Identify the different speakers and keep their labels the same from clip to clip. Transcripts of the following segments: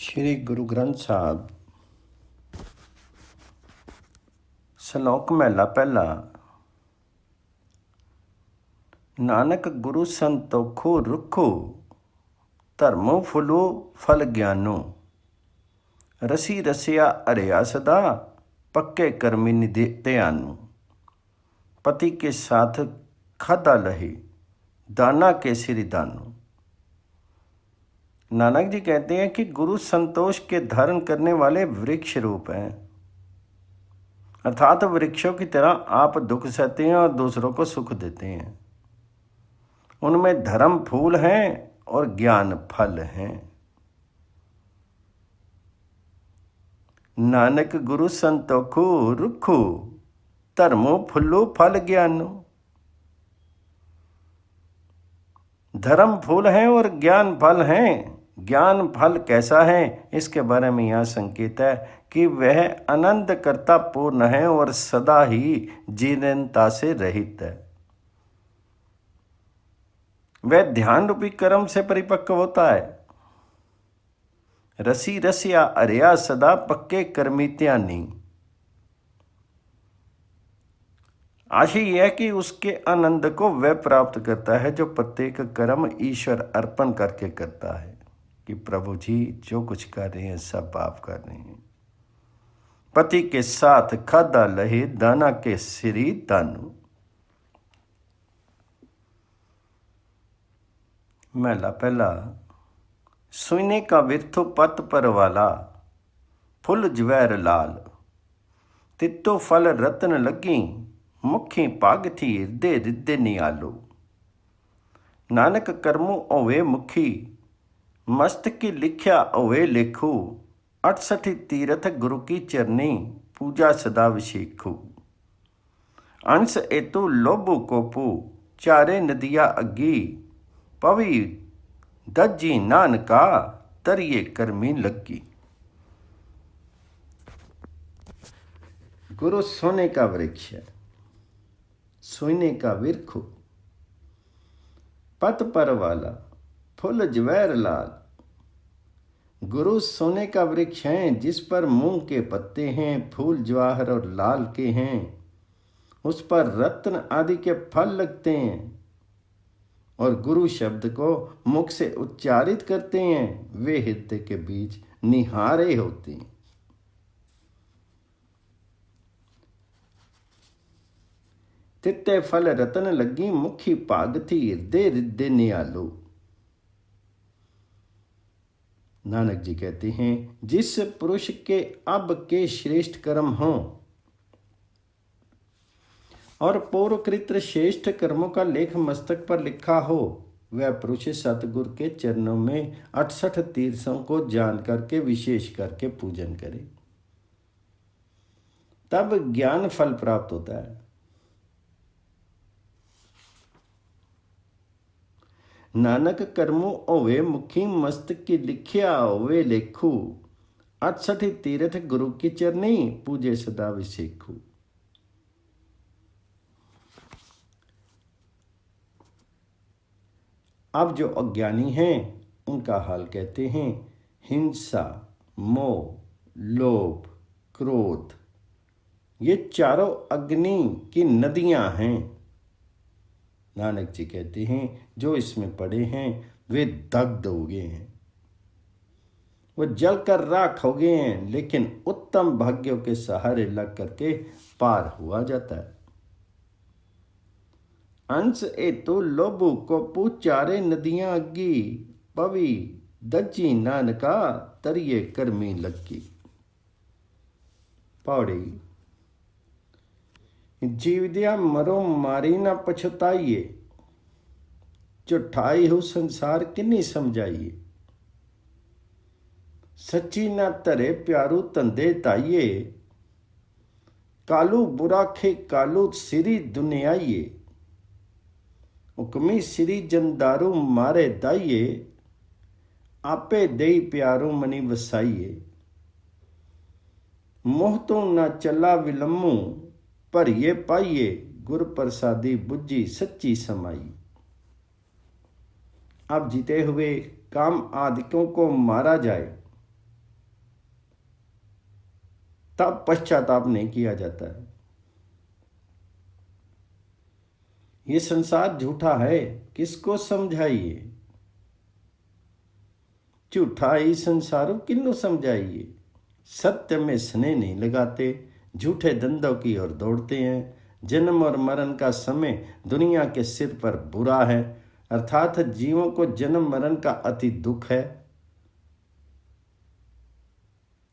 Speaker 1: श्री गुरु ग्रंथ ਸਾਹਿਬ ਸ਼ਲੋਕ ਮਹਿਲਾ ਪਹਿਲਾ। ਨਾਨਕ ਗੁਰੂ ਸੰਤੋਖੋ ਰੁਖੋ, ਧਰਮੋ ਫੁਲੋ ਫਲ ਗਿਆਨੋ। ਰਸੀ ਰਸਿਆ ਅਰਿਆ ਸਦਾ, पक्के कर्मी निधि ਧਿਆਨੋ। पति के साथ खादा लहे, दाना के सिरि दानो। नानक जी कहते हैं कि गुरु संतोष के धारण करने वाले वृक्ष रूप हैं, अर्थात वृक्षों की तरह आप दुख सहते हैं और दूसरों को सुख देते हैं। उनमें धर्म फूल हैं और ज्ञान फल हैं। नानक गुरु संतोखो रुखो, धर्मो फुल्लो फल ज्ञानो। धर्म फूल हैं और ज्ञान फल हैं। ज्ञान फल कैसा है, इसके बारे में यहाँ संकेत है कि वह आनंद करता पूर्ण है और सदा ही जीर्णता से रहित है। वह ध्यान रूपी कर्म से परिपक्व होता है। रसी रसिया अरिया सदा, पक्के कर्मी ध्यानी। आशय यह कि उसके आनंद को वह प्राप्त करता है जो प्रत्येक कर्म ईश्वर अर्पण करके करता है कि प्रभु जी जो कुछ कर रहे हैं सब आप कर रहे हैं। पति के साथ खादा लहे, दाना के सिरि दानो। महला पहला। सुने का विरथो पत पर वाला, फुल जवैर लाल। तित्तो फल रतन लगी, मुखी पाग थी हृदय हृदय नियालो। नानक कर्मो ओवे मुखी, मस्तकी लिख्या ओवे लेखो। 68 तीरथ गुरु की चरनी, पूजा सदा विशेखो। अंश एतु लोभु कोपू, चारे नदिया अग्गी। पवी दज्जी नानका, तरिये कर्मी लगी। गुरु सोने का वृक्ष है, सोने का विरखो, पत पर वाला, फुल जवैर लाल। गुरु सोने का वृक्ष है जिस पर मूंग के पत्ते हैं, फूल जवाहर और लाल के हैं। उस पर रत्न आदि के फल लगते हैं और गुरु शब्द को मुख से उच्चारित करते हैं। वे हृदय के बीच निहारे होते हैं। तित्ते फल रतन लगी, मुखी पाग थी हृदय हृदय नियालो। नानक जी कहते हैं जिस पुरुष के अब के श्रेष्ठ कर्म हों और पूर्वकृत श्रेष्ठ कर्मों का लेख मस्तक पर लिखा हो, वह पुरुष सतगुरु के चरणों में 68 तीर्थों को जान करके विशेष करके पूजन करे, तब ज्ञान फल प्राप्त होता है। नानक कर्मो ओवे मुखी, मस्तकी लिखिया ओवे लेखू। 68 तीर्थ गुरु की चरनी, पूजे सदा विशेखू। अब जो अज्ञानी हैं उनका हाल कहते हैं। हिंसा, मोह, लोभ, क्रोध, ये चारों अग्नि की नदियां हैं। नानक जी कहते हैं जो इसमें पड़े हैं वे दग्ध हो गए हैं, वो जलकर राख हो गए हैं, लेकिन उत्तम भाग्यों के सहारे लग करके पार हुआ जाता है। अंश एतु लोभु को चारे नदियां अग्गी। पवी दज्जी नानका, तरिये कर्मी लगी। पौड़ी। जीवदिया मरो मारी ना पछताइए, जो ठाई हो संसार किन्नी समझाइए। सच्ची ना धरे प्यारू धंधे ताइए, कालू बुरा खे कालू सिरी दुनियाइए। हुक्मी सिरी जंदारू मारे दाइए, आपे दई प्यारू मनी वसाइए। मोह तो ना चला विलम्मू, भरिए पाइए। गुर प्रसादी बुझी सच्ची समाई। अब जीते हुए काम आदिकों को मारा जाए, तब पश्चाताप नहीं किया जाता है। ये संसार झूठा है, किसको समझाइए? झूठा ही संसार किन्नु समझाइए? सत्य में स्नेह नहीं लगाते, झूठे धंधों की ओर दौड़ते हैं। जन्म और मरण का समय दुनिया के सिर पर बुरा है, अर्थात जीवों को जन्म मरण का अति दुख है।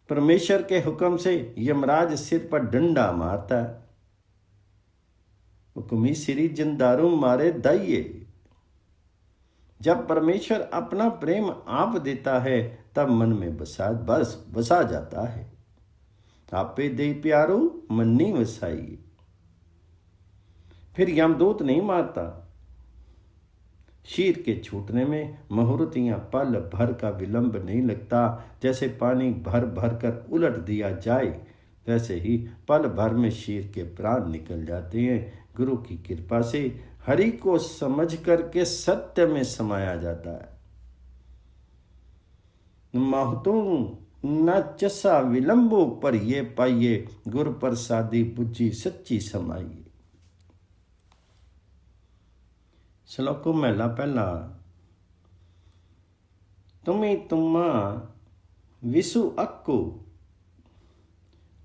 Speaker 1: परमेश्वर के हुक्म से यमराज सिर पर डंडा मारता है। हुक्मी श्री जिंदारू मारे दाइये। जब परमेश्वर अपना प्रेम आप देता है तब मन में बसा जाता है। आपे दे प्यारो मन नहीं वसाइए। फिर यमदूत नहीं मारता। शीर के छूटने में मुहूर्त या पल भर का विलंब नहीं लगता। जैसे पानी भर भर कर उलट दिया जाए, वैसे ही पल भर में शीर के प्राण निकल जाते हैं। गुरु की कृपा से हरि को समझ करके सत्य में समाया जाता है। महतों न चसा विलंबो पर ये पाइये, गुरु प्रसादी बुझी सच्ची समाइए। श्लोको महला पहला। तुम्ही तुम्मा विसु अक्को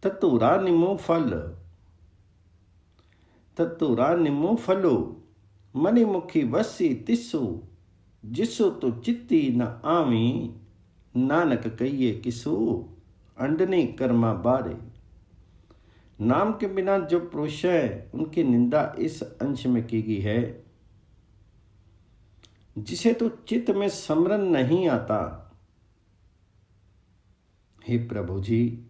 Speaker 1: ततुरा निमो फल, ततुरा निमो फलो मणिमुखी वसी तिसु, जिसु तो चित्ती न आवी, नानक कहिए किसु अंडनी कर्मा बारे। नाम के बिना जो पुरुष है उनकी निंदा इस अंश में की गई है, जिसे तो चित्त में स्मरण नहीं आता। हे प्रभु जी,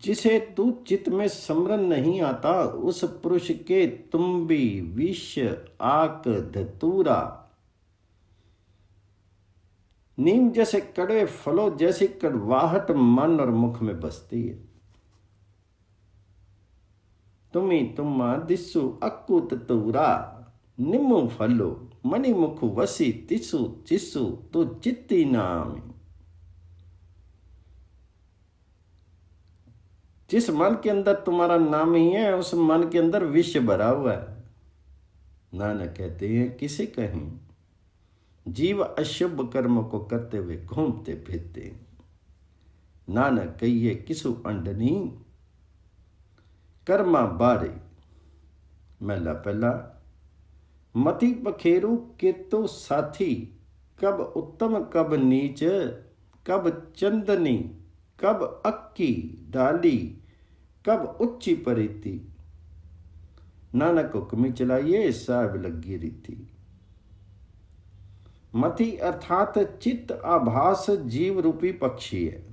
Speaker 1: जिसे तू चित्त में स्मरण नहीं आता, उस पुरुष के तुम्बी विष आक धतूरा नीम जैसे कड़वे फलों जैसी कड़वाहट मन और मुख में बसती है। तुम्ही तुम्मा दिस्सु अक्कु ततूरा निम्मु फलो मणिमुख वसी तिसु चिस्सु तो चित्ती नाम। जिस मन के अंदर तुम्हारा नाम ही है, उस मन के अंदर विष भरा हुआ है। नानक कहते हैं किसे कहें, जीव अशुभ कर्म को करते हुए घूमते फिरते। नानक कहिए किसु अंडनी कर्मा बारे। महला पहला। मति पखेरु किरतो साथी, कब उत्तम कब नीच, कब चंदनी कब अक्की डाली, कब उच्ची परिति। नानक हुक्मी चलाइए साहब लगी रीति। मति अर्थात चित्त आभास जीव रूपी पक्षी है,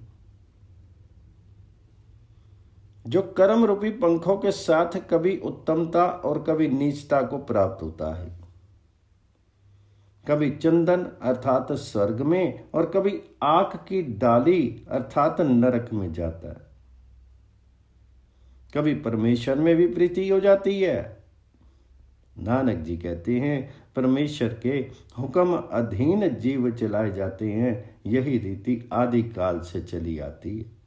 Speaker 1: जो कर्म रूपी पंखों के साथ कभी उत्तमता और कभी नीचता को प्राप्त होता है। कभी चंदन अर्थात स्वर्ग में और कभी आग की डाली अर्थात नरक में जाता है। कभी परमेश्वर में भी प्रीति हो जाती है। नानक जी कहते हैं परमेश्वर के हुक्म अधीन जीव चलाए जाते हैं। यही रीति आदि काल से चली आती है।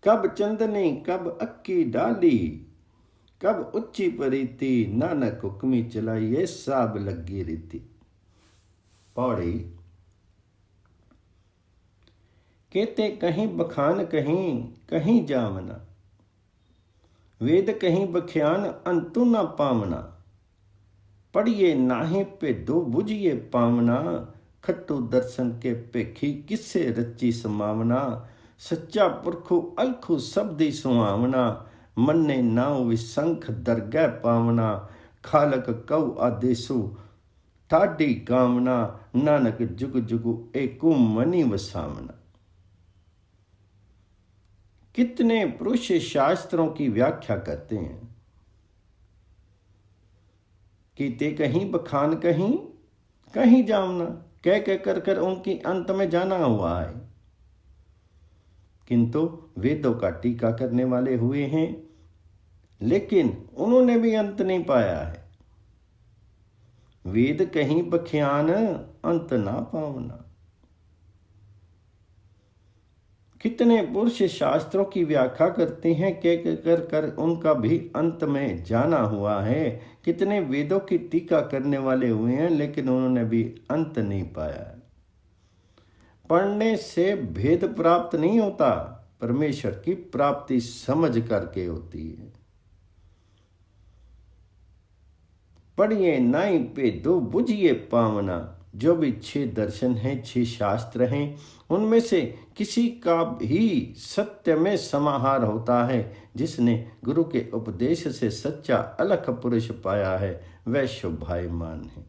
Speaker 1: कब चंदनी कब अक्की डाली, कब उच्ची परीति, नानक हुक्मी चलाइए साब लगी रीति। पौड़ी। कहते कहीं बखान कहीं कहीं जामना, वेद कहीं बख्यान अंतु न पावना। पढ़िए नाहे पे दो बुझिए पावना, खट्टू दर्शन के पेखी किससे रची समावना। सच्चा पुरखु अलखु शब्दी सुहावना, मन्ने नाव विसंख दरगह पावना। खालक कऊ आदेसु ठाडी कामना, नानक जुग जुगु एकु मनी वसावना। कितने पुरुष शास्त्रों की व्याख्या करते हैं कि ते कहीं बखान कहीं कहीं जामना, कह कह कर कर उनकी अंत में जाना हुआ है। किंतु वेदों का टीका करने वाले हुए हैं, लेकिन उन्होंने भी अंत नहीं पाया है। वेद कहीं बख्यान अंत ना पावना। कितने पुरुष शास्त्रों की व्याख्या करते हैं, कह कर कर उनका भी अंत में जाना हुआ है। कितने वेदों की टीका करने वाले हुए हैं, लेकिन उन्होंने भी अंत नहीं पाया है। पढ़ने से भेद प्राप्त नहीं होता, परमेश्वर की प्राप्ति समझ करके होती है। पढ़िए नाई पे दो बुझिए पावना। जो भी 6 दर्शन हैं, 6 शास्त्र हैं, उनमें से किसी का ही सत्य में समाहार होता है। जिसने गुरु के उपदेश से सच्चा अलख पुरुष पाया है, वह शोभायमान है।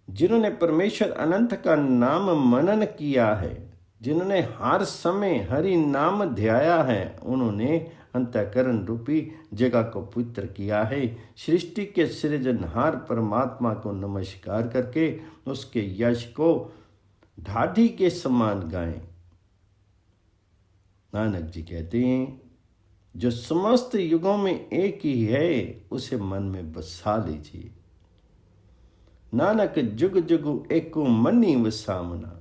Speaker 1: जिन्होंने परमेश्वर अनंत का नाम मनन किया है, जिन्होंने हर समय हरि नाम ध्याया है, उन्होंने अंतःकरण रूपी जगह को पवित्र किया है। सृष्टि के सृजनहार परमात्मा को नमस्कार करके उसके यश को ढाढ़ी के समान गाएं। नानक जी कहते हैं, जो समस्त युगों में एक ही है, उसे मन में बसा लीजिए। नानक जुग जुग एको मनी वसामना।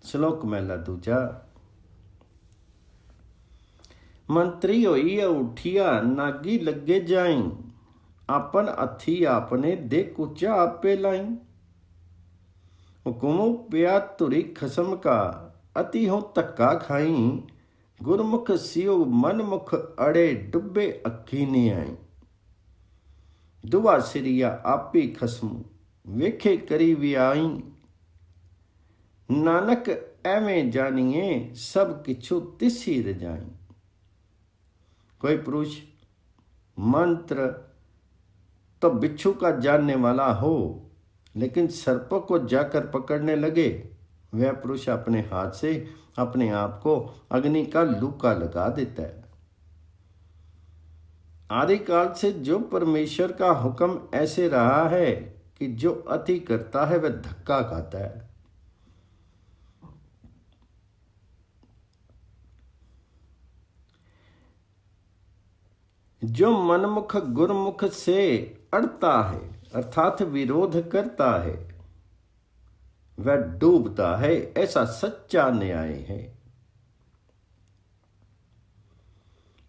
Speaker 1: श्लोक महला दूजा। मंत्री होइया उठिया नागी लगे जाई। आपन अथी आपने दे कुचा आपे लाई। हुकुमो पिया तुरी खसम का अति हो तक्का खाई। गुरमुख सियो मन मुख अड़े डुबे अखी ने आई। दुआ सिरिया आपी खसमू वेखे करी भी आई। नानक एवें जानिए सब किछु तिसी रजाई। कोई पुरुष मंत्र तो बिच्छू का जानने वाला हो, लेकिन सर्प को जाकर पकड़ने लगे, वह पुरुष अपने हाथ से अपने आप को अग्नि का लूका लगा देता है। आदिकाल से जो परमेश्वर का हुक्म ऐसे रहा है कि जो अति करता है वह धक्का खाता है। जो मनमुख गुरमुख से अड़ता है, अर्थात विरोध करता है, वह डूबता है। ऐसा सच्चा न्याय है।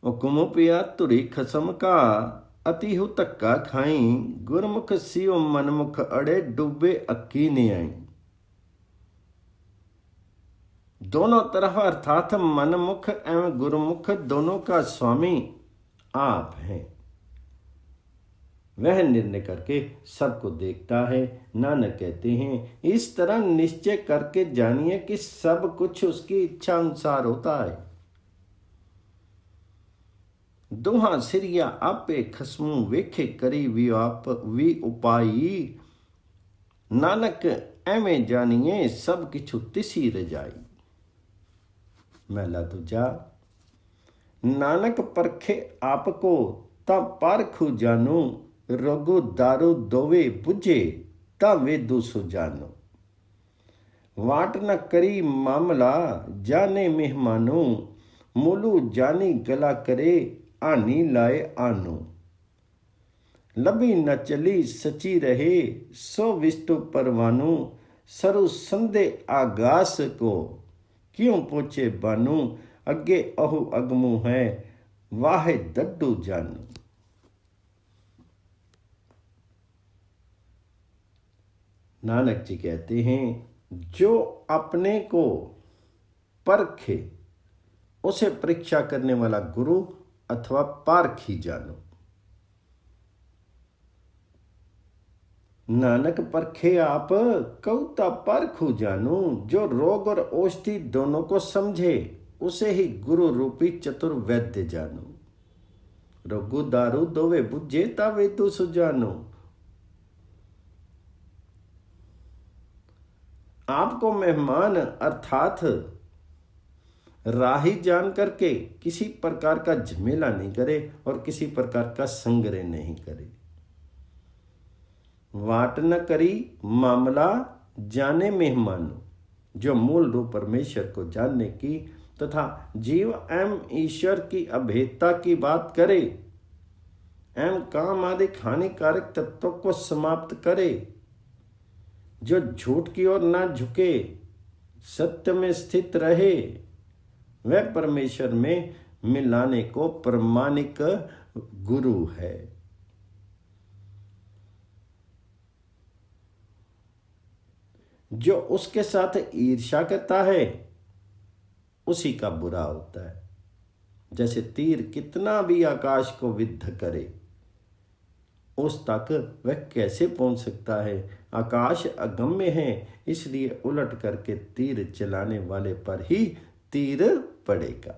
Speaker 1: हुकुम पिया तुरी खसम का अति हु धक्का खाई। गुरमुख सियो मनमुख अड़े डूबे अक्की ने आई। दोनों तरफ अर्थात मनमुख एवं गुरुमुख दोनों का स्वामी आप हैं। वह निर्णय करके सबको देखता है। नानक कहते हैं, इस तरह निश्चय करके जानिए कि सब कुछ उसकी इच्छा अनुसार होता है। दोहा सिरिया आपे खसमू वेखे करी वी उपाई। नानक एवें जानिए सब किछु तिसी रजाई। महला दूजा। नानक परखे आपको ता पारखू जानू। रोगो दारू दोवे बुझे ता वेदु सुजानो। वाट न करी मामला जाने मेहमानो। मूलू जानी गला करे आनी लाए आनो। लबी न चली सची रहे सो विष्टु परवानु। सरु संदे आगास को क्यों पोचे बानू। अगे अहु अगमु है वाहे दड्डू जानू। नानक जी कहते हैं, जो अपने को परखे उसे परीक्षा करने वाला गुरु अथवा पारखी जानो। नानक परखे आप कौता पारखू जानू। जो रोग और औषधि दोनों को समझे, उसे ही गुरु रूपी चतुर्वैद्य जानो। रोगु दारू दोवे बुझे ता वेदु सुजानो। आपको मेहमान अर्थात राही जान करके किसी प्रकार का झमेला नहीं करे और किसी प्रकार का संग्रह नहीं करे। वाट न करी मामला जाने मेहमानो। जो मूल रूप परमेश्वर को जानने की तथा जीव एवं ईश्वर की अभेदता की बात करे, एवं काम आदि हानिकारक तत्वों को समाप्त करे, जो झूठ की ओर ना झुके, सत्य में स्थित रहे, वह परमेश्वर में मिलाने को प्रमाणिक गुरु है। जो उसके साथ ईर्ष्या करता है उसी का बुरा होता है। जैसे तीर कितना भी आकाश को विद्ध करे, उस तक वह कैसे पहुंच सकता है? आकाश अगम्य है, इसलिए उलट करके तीर चलाने वाले पर ही तीर पड़ेगा।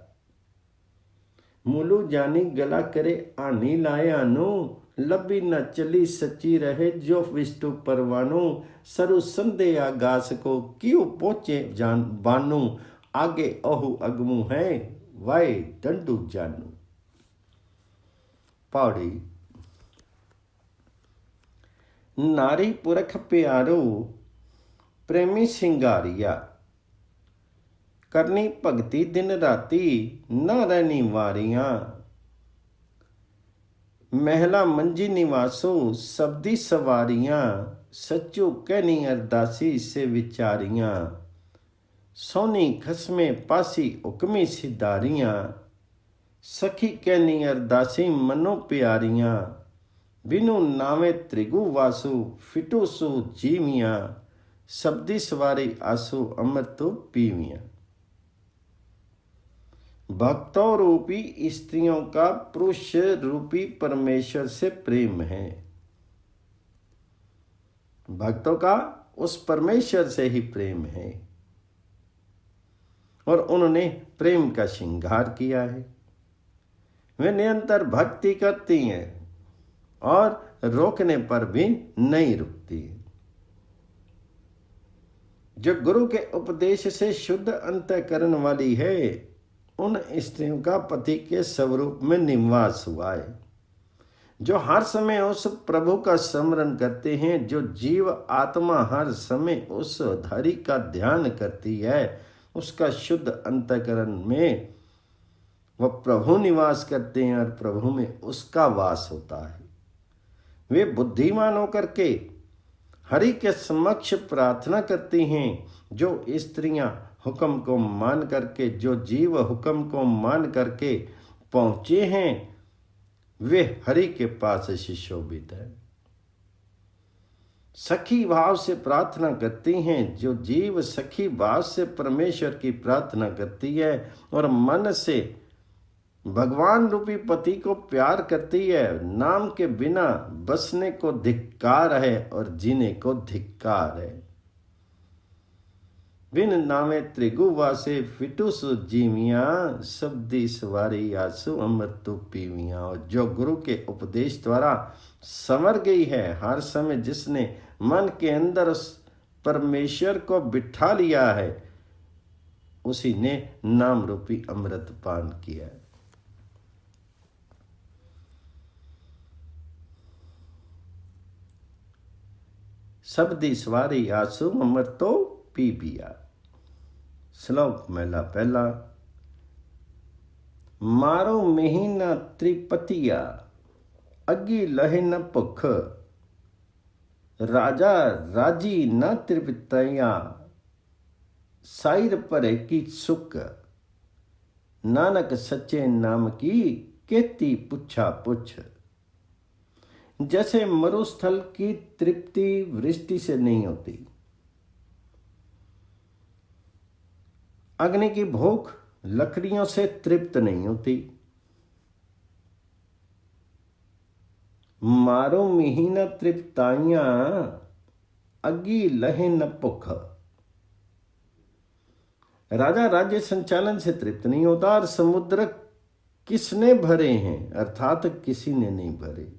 Speaker 1: मूलू जानी गला करे आनी लाए आनो, लबी न चली सच्ची रहे जो विष्णु परवानो। सरु संदे आगास को क्यों पहुंचे जान बानू, आगे अहु अगमु है वाए डंडू जानू। पौड़ी। नारी पुरख प्यारो प्रेमी सिंगारिया, करनी भगती दिन राती न रहनी वारियां। महला मंजी निवासो सबदी सवारियां, सच्चो कहनी अरदासी से विचारियां। सोनी खसमे पासी हुक्मी सिधारियां, सखी कहनी अरदासी मनो प्यारियां। बिनु नावे त्रिगु वासु फिटू सु जीवियां, सबदी सवारी आसु अमृतो पीवियां। भक्तों रूपी स्त्रियों का पुरुष रूपी परमेश्वर से प्रेम है। भक्तों का उस परमेश्वर से ही प्रेम है और उन्होंने प्रेम का श्रृंगार किया है। वे निरंतर भक्ति करती हैं और रोकने पर भी नहीं रुकती। जो गुरु के उपदेश से शुद्ध अंतःकरण वाली है, उन स्त्रियों का पति के स्वरूप में निवास हुआ है। जो हर समय उस प्रभु का स्मरण करते हैं, जो जीव आत्मा हर समय उस हरि का ध्यान करती है, उसका शुद्ध अंतःकरण में वह प्रभु निवास करते हैं और प्रभु में उसका वास होता है। वे बुद्धिमान होकर के हरि के समक्ष प्रार्थना करती हैं। जो स्त्रियां हुक्म को मान करके, जो जीव हुक्म को मान करके पहुंचे हैं, वे हरि के पास सुशोभित है। सखी भाव से प्रार्थना करती हैं। जो जीव सखी भाव से परमेश्वर की प्रार्थना करती है और मन से भगवान रूपी पति को प्यार करती है, नाम के बिना बसने को धिक्कार है और जीने को धिक्कार है। बिन नामे त्रिगु वासे फिटू सु जीवियां, सबदी सवारी आसु अमृतु पीवियां। जो गुरु के उपदेश द्वारा संवर गई है, हर समय जिसने मन के अंदर उस परमेश्वर को बिठा लिया है, उसी ने नाम रूपी अमृत पान किया है। सबदी सवारी आसु अमृतो पीबिया। श्लोक महिला पहला। मारो महीना त्रिपतिया, अगी लहे न भुख। राजा राजी न त्रिपतिया, साइर भरे की सुख। नानक सच्चे नाम की केती पुछा पुछ। जैसे मरुस्थल की तृप्ति वृष्टि से नहीं होती, अग्नि की भूख लकड़ियों से तृप्त नहीं होती। मारो मिहीना तृप्ताइयां, अगी लहे न भुख। राजा राज्य संचालन से तृप्त नहीं होता और समुद्र किसने भरे हैं, अर्थात किसी ने नहीं भरे।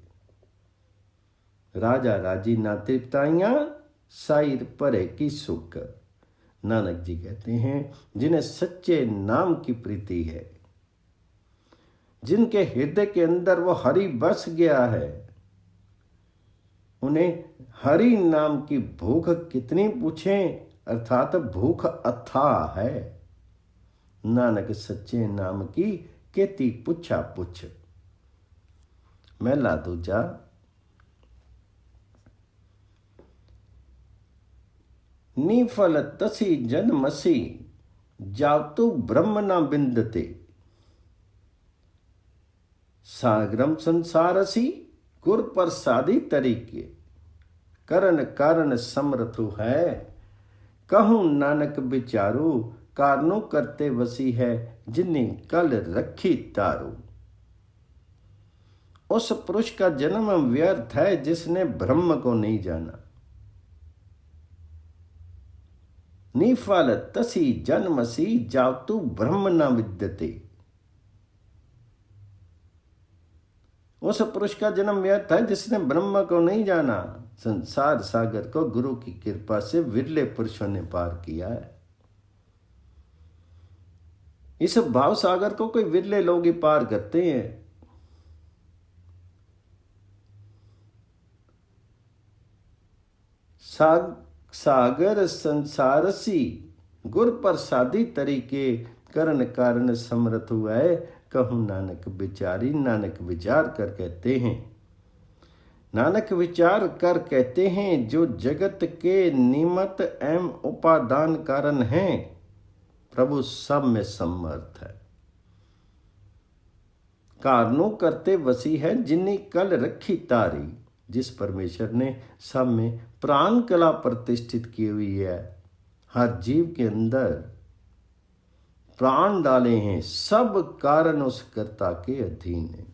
Speaker 1: राजा राजी ना तृप्ताइयां, साइर परे की सुख। नानक जी कहते हैं, जिन्हें सच्चे नाम की प्रीति है, जिनके हृदय के अंदर वो हरि बस गया है, उन्हें हरि नाम की भूख कितनी पूछें, अर्थात भूख अथाह है। नानक सच्चे नाम की केती पुछा पुछ। महला दूजा। निफल तसी जन्मसी जातु ब्रह्म न बिंदते, सागरम संसारसी गुर प्रसादी तरीके, करण कारण समर्थु है, कहूँ नानक विचारू, कारणों करते वसी है, जिन्हें कल रखी तारू। उस पुरुष का जन्म व्यर्थ है जिसने ब्रह्म को नहीं जाना। निफल तसी जन्मसी जातु ब्रह्म न विद्यते। उस पुरुष का जन्म व्यर्थ है जिसने ब्रह्म को नहीं जाना। संसार सागर को गुरु की कृपा से विरले पुरुषों ने पार किया है। इस भाव सागर को कोई विरले लोग ही पार करते हैं। सागर संसारसी गुर प्रसादी तरीके, करण कारण समर्थ हुआ है, कहूँ नानक विचारी। नानक विचार कर कहते हैं, नानक विचार कर कहते हैं, जो जगत के निमित्त एवं उपादान कारण हैं, प्रभु सब में समर्थ है। कारणों करते वसी है, जिन्हें कल रखी तारी। जिस परमेश्वर ने सब में प्राण कला प्रतिष्ठित की हुई है, हर जीव के अंदर प्राण डाले हैं, सब कारण उस कर्ता के अधीन है।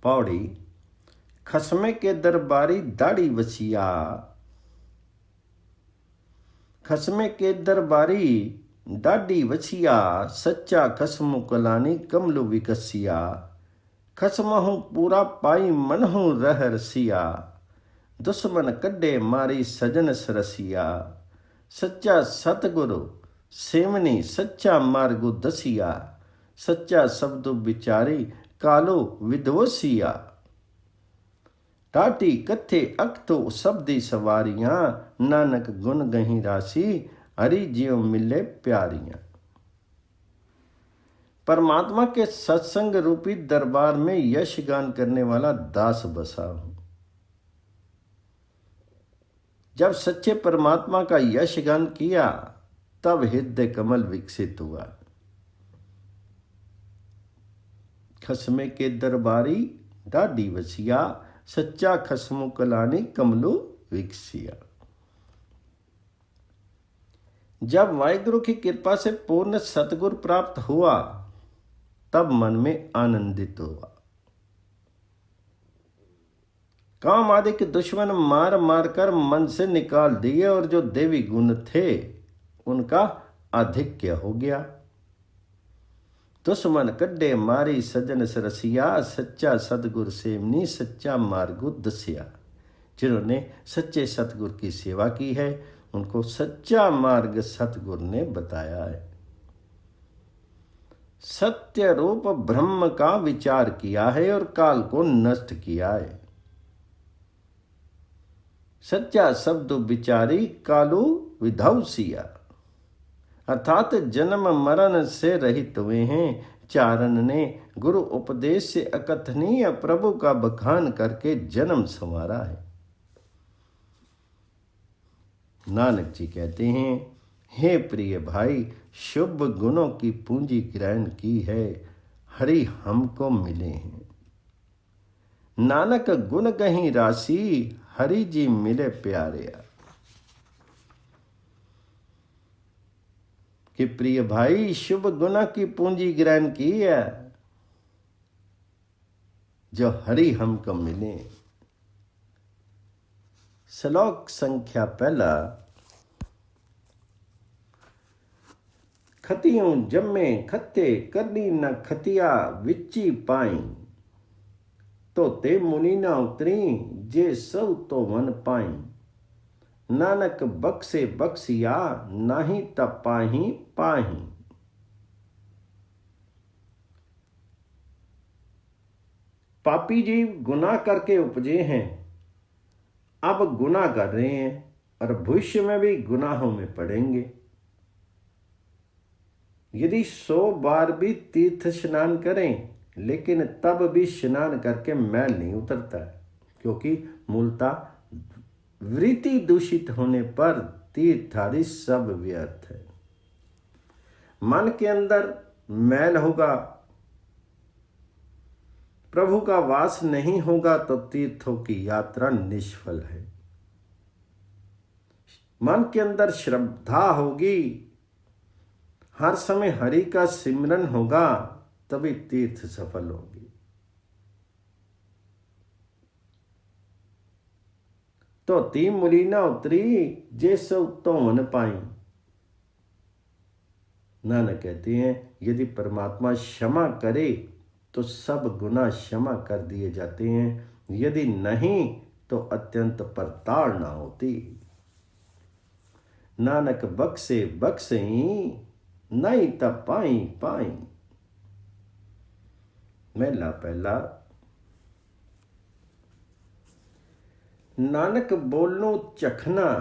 Speaker 1: पौड़ी। खसमे के दरबारी दाढ़ी वसिया, खसमे के दरबारी दाढ़ी वसिया, सच्चा खसमु कलानी कमलु विकसिया, खसमहु पूरा पाई मनहु रह रसिया, दुश्मन कड्डे मारी सजन सरसिया, सच्चा सतगुरु सेवनी सच्चा मार्गु दसिया, सच्चा शब्द विचारी कालो विदोसिया, टाटी कथे अक्तो शब्दी सवारियां, नानक गुण गही राशि हरि जीव मिले प्यारियां। परमात्मा के सत्संग रूपी दरबार में यश गान करने वाला दास बसा हूं। जब सच्चे परमात्मा का यश गान किया तब हृदय कमल विकसित हुआ। खसमे के दरबारी दाढ़ी वसिया, सच्चा खसमु कलानी कमलो विकसिया। जब वाहिगुरु की कृपा से पूर्ण सतगुरु प्राप्त हुआ तब मन में आनंदित हुआ। काम आदि के दुश्मन मार मार कर मन से निकाल दिए और जो देवी गुण थे उनका आधिक्य हो गया। दुश्मन कड्डे मारी सजन सरसिया, सच्चा सतगुर सेवनी सच्चा मार्गु दसिया। जिन्होंने सच्चे सतगुर की सेवा की है उनको सच्चा मार्ग सतगुर ने बताया है। सत्य रूप ब्रह्म का विचार किया है और काल को नष्ट किया है। सच्चा शब्द विचारी कालू विधौसिया, अर्थात जन्म मरण से रहित हुए हैं। चारण ने गुरु उपदेश से अकथनीय प्रभु का बखान करके जन्म संवारा है। नानक जी कहते हैं, हे प्रिय भाई, शुभ गुणों की पूंजी ग्रहण की है, हरि हमको मिले हैं। नानक गुण गही राशि हरि जी मिले प्यारे। कि प्रिय भाई शुभ गुना की पूंजी ग्रहण की है जो हरि हमको मिले। श्लोक संख्या पहला। खतियों जम्मे खते करनी न खतिया विच्ची पाई, तो ते मुनि न उतरी जे सौ तो वन पाई। नानक बक्से बक्सिया नाही तपाही पाही। पापी जीव गुनाह करके उपजे हैं, अब गुनाह कर रहे हैं और भविष्य में भी गुनाहों में पड़ेंगे। यदि 100 बार भी तीर्थ स्नान करें, लेकिन तब भी स्नान करके मैल नहीं उतरता है, क्योंकि मूलतः वृत्ति दूषित होने पर तीर्थ आदि सब व्यर्थ है। मन के अंदर मैल होगा, प्रभु का वास नहीं होगा, तो तीर्थों की यात्रा निष्फल है। मन के अंदर श्रद्धा होगी, हर समय हरि का सिमरन होगा, तभी तीर्थ सफल होगी। तो ती मुली ना उतरी जे सो धोवन पाई। नानक कहते हैं, यदि परमात्मा क्षमा करे तो सब गुनाह क्षमा कर दिए जाते हैं, यदि नहीं तो अत्यंत प्रताड़ना होती। नानक बख्शे बख्शे नहीं तब पाई पाई। मेला पहला। नानक बोलनो चखना,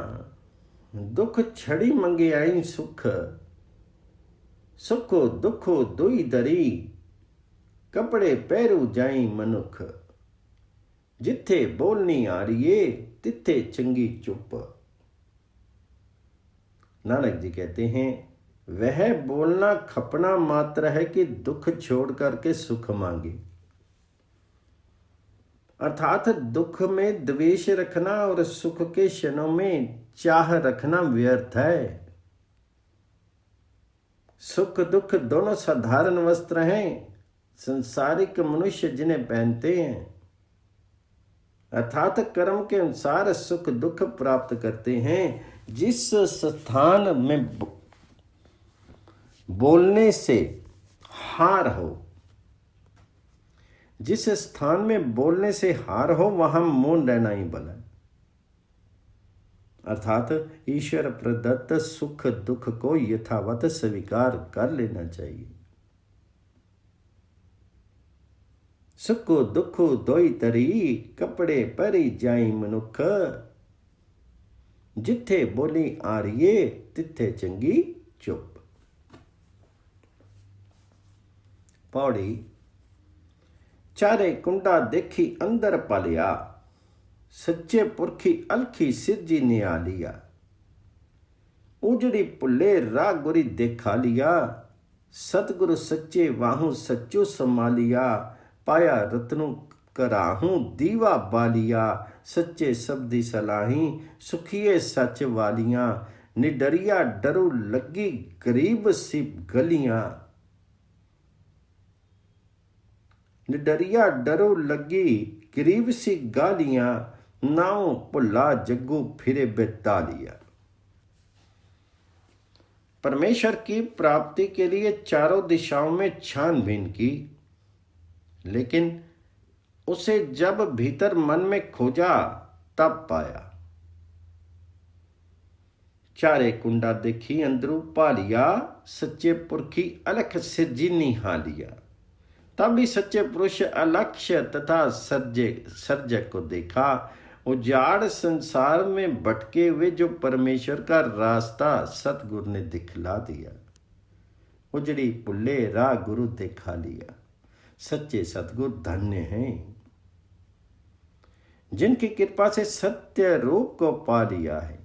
Speaker 1: दुख छड़ी मंगे आई सुख, सुखो दुखो दुई दरी, कपड़े पैरू जाई मनुख, जिथे बोलनी आ रही तिथे चंगी चुप। नानक जी कहते हैं, वह बोलना खपना मात्र है कि दुख छोड़ करके सुख मांगे, अर्थात दुख में द्वेष रखना और सुख के क्षणों में चाह रखना व्यर्थ है। सुख दुख दोनों साधारण वस्त्र हैं, संसारिक मनुष्य जिन्हें पहनते हैं, अर्थात कर्म के अनुसार सुख दुख प्राप्त करते हैं। जिस स्थान में बोलने से हार हो, जिस स्थान में बोलने से हार हो, वहां मौन रहना ही भला है। अर्थात ईश्वर प्रदत्त सुख दुख को यथावत स्वीकार कर लेना चाहिए। सुखो दुखो दोई तरी, कपड़े परी जाई मनुख, जिथे बोली आ रही तिथे चंगी चुप। पौड़ी। चारे कुंडा देखी अंदर पालिया, सच्चे पुरखी अलखी सिरजी निया लिया, उजड़ी पुल्ले राह गुरी देखा लिया, सतगुरु सच्चे वाहू सच्चो संभालिया, पाया रत्नु कराहूं दीवा बालिया, सच्चे शब्दी सलाही सुखिए सच वालियां, निडरिया डरू लगी गरीब सी गलियां, निडरिया डरो लगी गरीब सी गालियां, नाव भुला जग्गू फिरे बेतालिया। परमेश्वर की प्राप्ति के लिए चारों दिशाओं में छानबीन की, लेकिन उसे जब भीतर मन में खोजा तब पाया। चारे कुंडा देखी अंदरू पालिया, सच्चे पुरखी अलख सिरजिनी हालिया। तब भी सच्चे पुरुष अलक्ष्य तथा सर्जक को देखा। उजाड़ संसार में भटके हुए जो परमेश्वर का रास्ता सतगुरु ने दिखला दिया। उजड़ी पुल्ले राह गुरु दिखा लिया। सच्चे सतगुरु धन्य हैं, जिनकी कृपा से सत्य रूप को पा लिया है।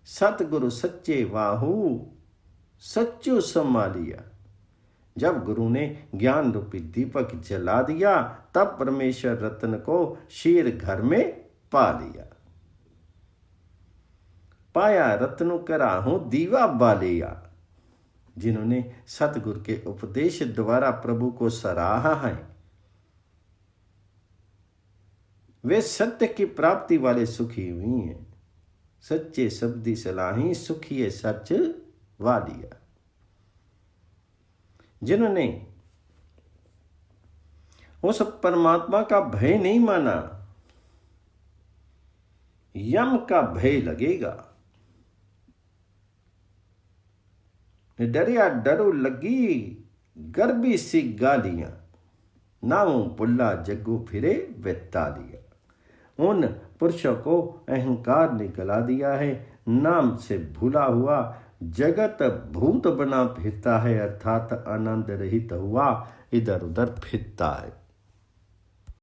Speaker 1: सतगुरु सच्चे वाहू सच्चू संभालिया। जब गुरु ने ज्ञान रूपी दीपक जला दिया, तब परमेश्वर रत्न को शीर घर में पा लिया। पाया रत्नु कराहूं दीवा बालिया। जिन्होंने सतगुरु के उपदेश द्वारा प्रभु को सराहा है, वे सत्य की प्राप्ति वाले सुखी हुई हैं। सच्चे शब्दी सलाही सुखिए सच वालिया। जिन्होंने उस परमात्मा का भय नहीं माना, यम का भय लगेगा। डरिया डरू लगी गर्भी सी गालियां, नाऊ पुल्ला जग्गू फिरे बेतालिया। उन पुरुषों को अहंकार ने गला दिया है, नाम से भूला हुआ जगत भूत बना फिरता है, अर्थात आनंद रहित हुआ इधर उधर फिरता है।